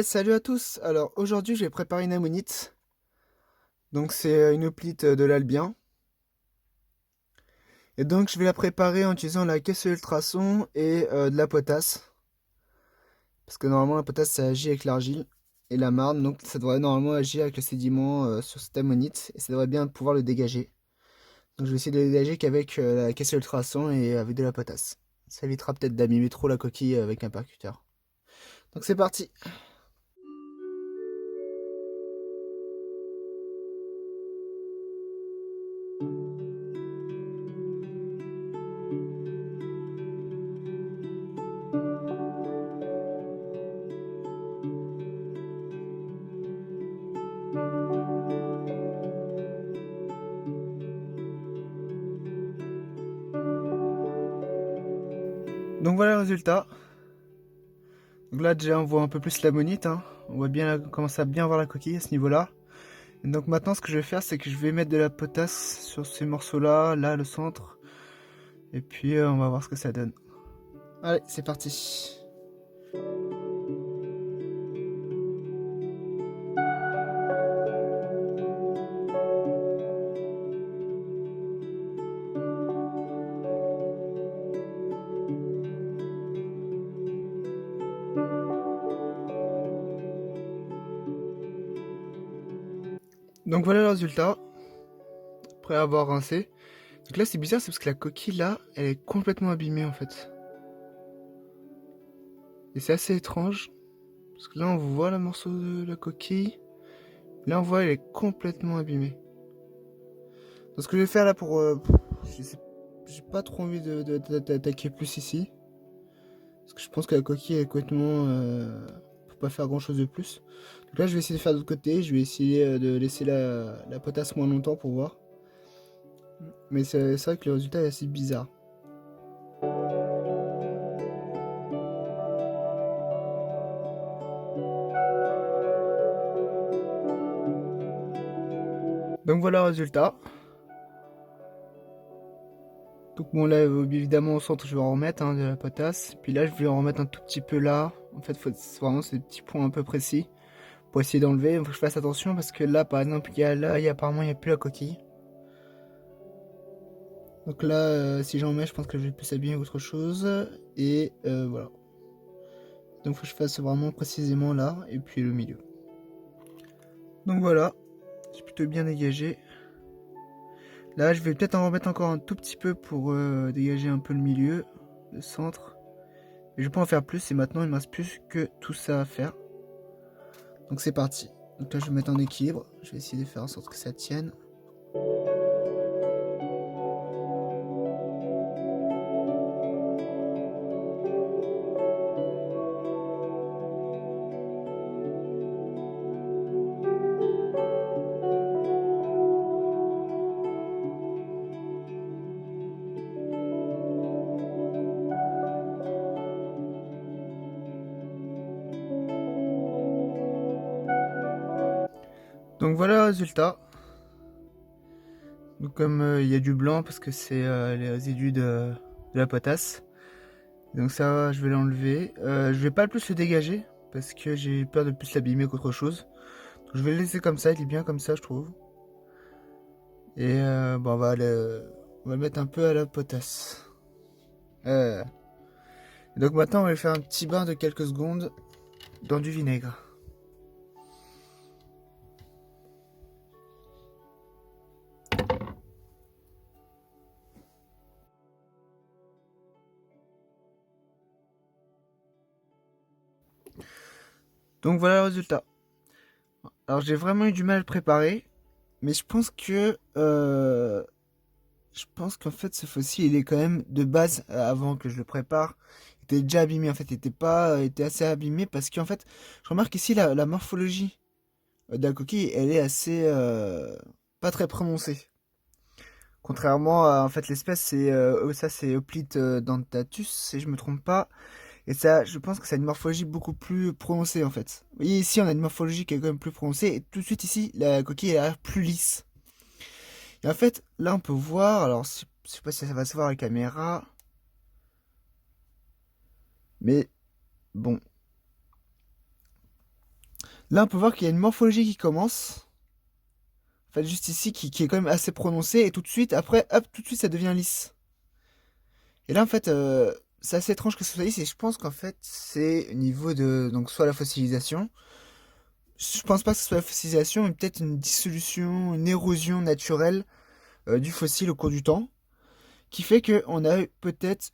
Salut à tous! Alors aujourd'hui je vais préparer une ammonite. Donc c'est une hoplite de l'Albien. Et donc je vais la préparer en utilisant la caisse ultrason et de la potasse. Parce que normalement la potasse ça agit avec l'argile et la marne. Donc ça devrait normalement agir avec le sédiment sur cette ammonite. Et ça devrait bien pouvoir le dégager. Donc je vais essayer de le dégager qu'avec la caisse ultrason et avec de la potasse. Ça évitera peut-être d'abîmer trop la coquille avec un percuteur. Donc c'est parti! Donc voilà le résultat. Donc là déjà on voit un peu plus l'ammonite, hein. On voit bien, on commence à bien voir la coquille à ce niveau-là. Et donc maintenant ce que je vais faire c'est que je vais mettre de la potasse sur ces morceaux-là, là le centre. Et puis on va voir ce que ça donne. Allez, c'est parti. Donc voilà le résultat, après avoir rincé. Donc là c'est bizarre, c'est parce que la coquille là, elle est complètement abîmée en fait. Et c'est assez étrange, parce que là on voit le morceau de la coquille. Là on voit elle est complètement abîmée. Donc ce que je vais faire là pour... j'ai pas trop envie d'attaquer plus ici. Parce que je pense que la coquille est complètement... peut pas faire grand chose de plus. Donc là je vais essayer de faire de l'autre côté. Je vais essayer de laisser la potasse moins longtemps pour voir. Mais c'est vrai que le résultat est assez bizarre. Donc voilà le résultat. Donc bon là évidemment au centre je vais en remettre de la potasse. Puis là je vais en remettre un tout petit peu là. En fait faut vraiment ces petits points un peu précis. Pour essayer d'enlever. Il faut que je fasse attention parce que là par exemple apparemment il n'y a plus la coquille. Donc là si j'en mets je pense que je vais plus s'abîmer autre chose. Et voilà. Donc faut que je fasse vraiment précisément là et puis le milieu. Donc voilà. C'est plutôt bien dégagé. Là, je vais peut-être en remettre encore un tout petit peu pour dégager un peu le milieu, le centre. Mais je vais pas en faire plus et maintenant il me reste plus que tout ça à faire. Donc c'est parti. Donc là, je vais mettre en équilibre. Je vais essayer de faire en sorte que ça tienne. Donc voilà le résultat. Donc comme il y a du blanc parce que c'est les résidus de la potasse. Donc ça, je vais l'enlever. Je vais pas le plus le dégager parce que j'ai peur de plus l'abîmer qu'autre chose. Donc, je vais le laisser comme ça, il est bien comme ça, je trouve. Et bon, on va le mettre un peu à la potasse. Donc maintenant, on va faire un petit bain de quelques secondes dans du vinaigre. Donc voilà le résultat. Alors j'ai vraiment eu du mal à le préparer, mais je pense qu'en fait ce faux-ci il est quand même de base avant que je le prépare, il était déjà abîmé en fait, il était pas, il était assez abîmé parce qu'en fait je remarque ici la morphologie de la coquille elle est assez pas très prononcée. Contrairement à en fait l'espèce c'est Hoplite dentatus si je me trompe pas. Et ça, je pense que ça a une morphologie beaucoup plus prononcée en fait. Vous voyez ici, on a une morphologie qui est quand même plus prononcée. Et tout de suite ici, la coquille elle a l'air plus lisse. Et en fait, là on peut voir, alors je sais pas si ça va se voir à la caméra. Mais bon, Là, on peut voir qu'il y a une morphologie qui commence. En fait, juste ici, qui est quand même assez prononcée. Et tout de suite, après, hop, tout de suite, ça devient lisse. Et là, en fait, c'est assez étrange que ce soit lisse. Et je pense qu'en fait, c'est au niveau de... Donc, soit la fossilisation. Je pense pas que ce soit la fossilisation, mais peut-être une dissolution, une érosion naturelle du fossile au cours du temps. Qui fait qu'on a peut-être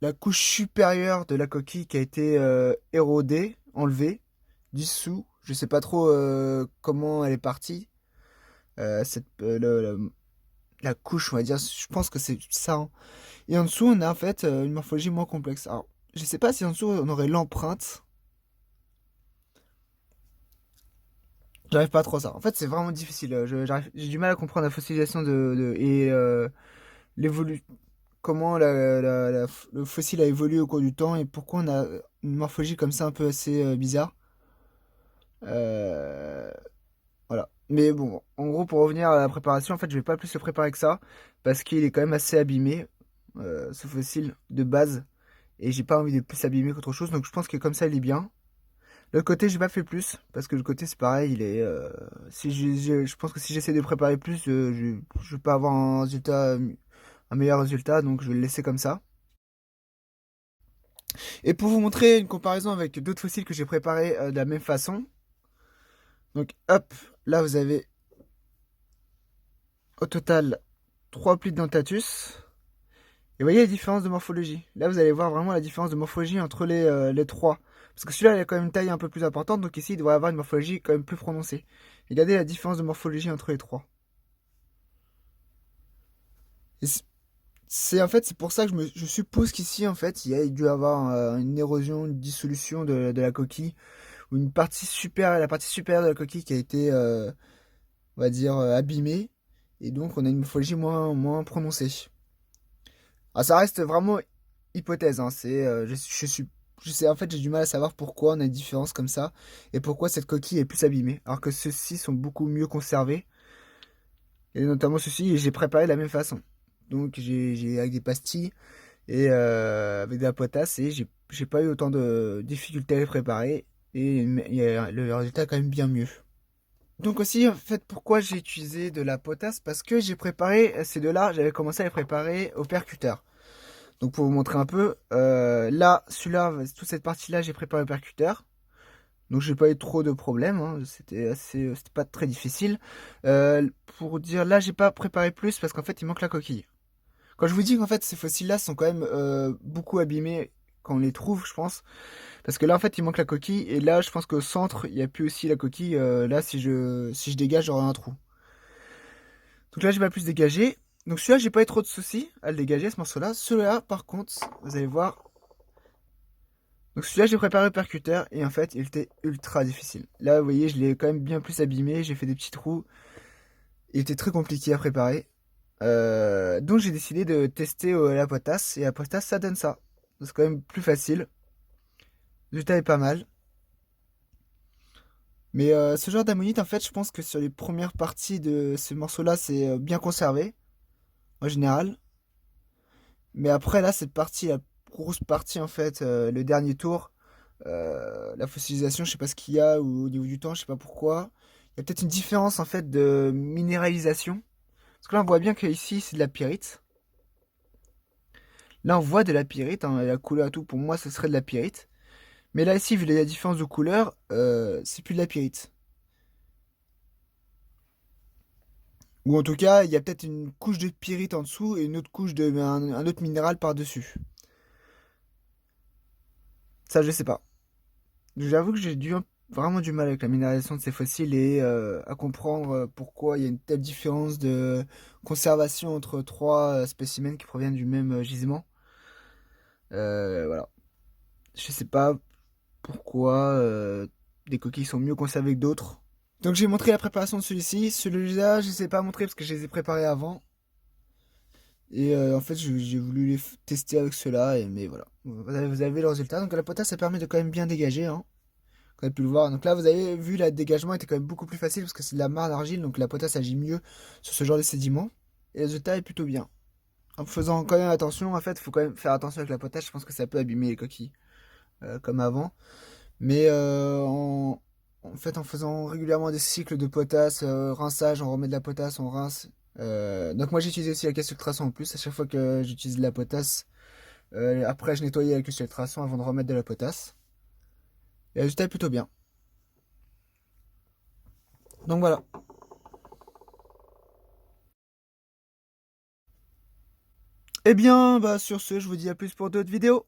la couche supérieure de la coquille qui a été érodée, enlevée, dissous. Je sais pas trop comment elle est partie. La couche, on va dire, je pense que c'est ça, hein. Et en dessous, on a en fait une morphologie moins complexe. Alors, je sais pas si en dessous on aurait l'empreinte. J'arrive pas trop à ça. En fait, c'est vraiment difficile. J'ai du mal à comprendre la fossilisation et l'évolu comment le fossile a évolué au cours du temps et pourquoi on a une morphologie comme ça un peu assez bizarre. Euh, voilà. Mais bon, en gros, pour revenir à la préparation, en fait, je vais pas plus le préparer que ça parce qu'il est quand même assez abîmé, ce fossile de base. Et j'ai pas envie de plus abîmer qu'autre chose, donc je pense que comme ça, il est bien. Le côté, j'ai pas fait plus parce que le côté, c'est pareil, il est. Si je pense que si j'essaie de le préparer plus, je vais pas avoir un résultat, un meilleur résultat, donc je vais le laisser comme ça. Et pour vous montrer une comparaison avec d'autres fossiles que j'ai préparés de la même façon, donc hop, là vous avez au total 3 plis de Dentatus. Et vous voyez la différence de morphologie. Là vous allez voir vraiment la différence de morphologie entre les trois. Parce que celui-là il a quand même une taille un peu plus importante, donc ici il devrait avoir une morphologie quand même plus prononcée. Regardez la différence de morphologie entre les trois. Et c'est en fait c'est pour ça que je suppose qu'ici en fait il y a dû avoir une érosion, une dissolution de la coquille ou une partie supérieure, la partie supérieure de la coquille qui a été on va dire abîmée et donc on a une morphologie moins prononcée. Ah, ça reste vraiment hypothèse, hein. Je sais en fait j'ai du mal à savoir pourquoi on a une différence comme ça et pourquoi cette coquille est plus abîmée alors que ceux-ci sont beaucoup mieux conservés et notamment ceux-ci j'ai préparé de la même façon. Donc j'ai avec des pastilles et avec de la potasse et j'ai pas eu autant de difficultés à les préparer et le résultat est quand même bien mieux. Donc aussi en fait pourquoi j'ai utilisé de la potasse parce que j'ai préparé ces deux-là, j'avais commencé à les préparer au percuteur. Donc pour vous montrer un peu, là celui-là, toute cette partie-là j'ai préparé au percuteur. Donc j'ai pas eu trop de problèmes, hein. C'était pas très difficile. Pour dire là j'ai pas préparé plus parce qu'en fait il manque la coquille. Quand je vous dis qu'en fait ces fossiles-là sont quand même beaucoup abîmés quand on les trouve, je pense. Parce que là en fait il manque la coquille et là je pense qu'au centre il n'y a plus aussi la coquille. Là si je dégage j'aurai un trou. Donc là j'ai pas plus dégagé. Donc celui-là j'ai pas eu trop de soucis à le dégager ce morceau-là. Celui-là par contre vous allez voir. Donc celui-là j'ai préparé le percuteur et en fait il était ultra difficile. Là vous voyez je l'ai quand même bien plus abîmé. J'ai fait des petits trous. Il était très compliqué à préparer. Donc j'ai décidé de tester la potasse et la potasse ça donne ça. C'est quand même plus facile. Le résultat est pas mal. Mais ce genre d'ammonite en fait je pense que sur les premières parties de ce morceau là c'est bien conservé en général. Mais après là cette partie, la grosse partie en fait, le dernier tour, la fossilisation je sais pas ce qu'il y a ou au niveau du temps je sais pas pourquoi. Il y a peut-être une différence en fait de minéralisation. Parce que là on voit bien que ici c'est de la pyrite. Là on voit de la pyrite, hein, la couleur et tout pour moi ce serait de la pyrite. Mais là, ici, vu la différence de couleur, c'est plus de la pyrite. Ou en tout cas, il y a peut-être une couche de pyrite en dessous et une autre couche un autre minéral par-dessus. Ça, je sais pas. J'avoue que vraiment du mal avec la minéralisation de ces fossiles et à comprendre pourquoi il y a une telle différence de conservation entre trois spécimens qui proviennent du même gisement. Voilà. Je sais pas pourquoi des coquilles sont mieux conservées que d'autres. Donc j'ai montré la préparation de celui-ci. Celui-là, je ne sais pas montrer parce que je les ai préparés avant. Et en fait, j'ai voulu tester avec ceux-là. Mais voilà. Vous avez le résultat. Donc la potasse, ça permet de quand même bien dégager, hein. Vous avez pu le voir. Donc là, vous avez vu, le dégagement était quand même beaucoup plus facile parce que c'est de la marne d'argile. Donc la potasse agit mieux sur ce genre de sédiments. Et le résultat est plutôt bien. En faisant quand même attention, en fait, il faut quand même faire attention avec la potasse. Je pense que ça peut abîmer les coquilles, comme avant. Mais fait, en faisant régulièrement des cycles de potasse, rinçage, on remet de la potasse, on rince. Donc moi j'utilisais aussi la caisse filtration en plus. À chaque fois que j'utilise de la potasse, après je nettoyais la caisse filtration avant de remettre de la potasse. Et le résultat est plutôt bien. Donc voilà. Eh bien, bah sur ce, je vous dis à plus pour d'autres vidéos.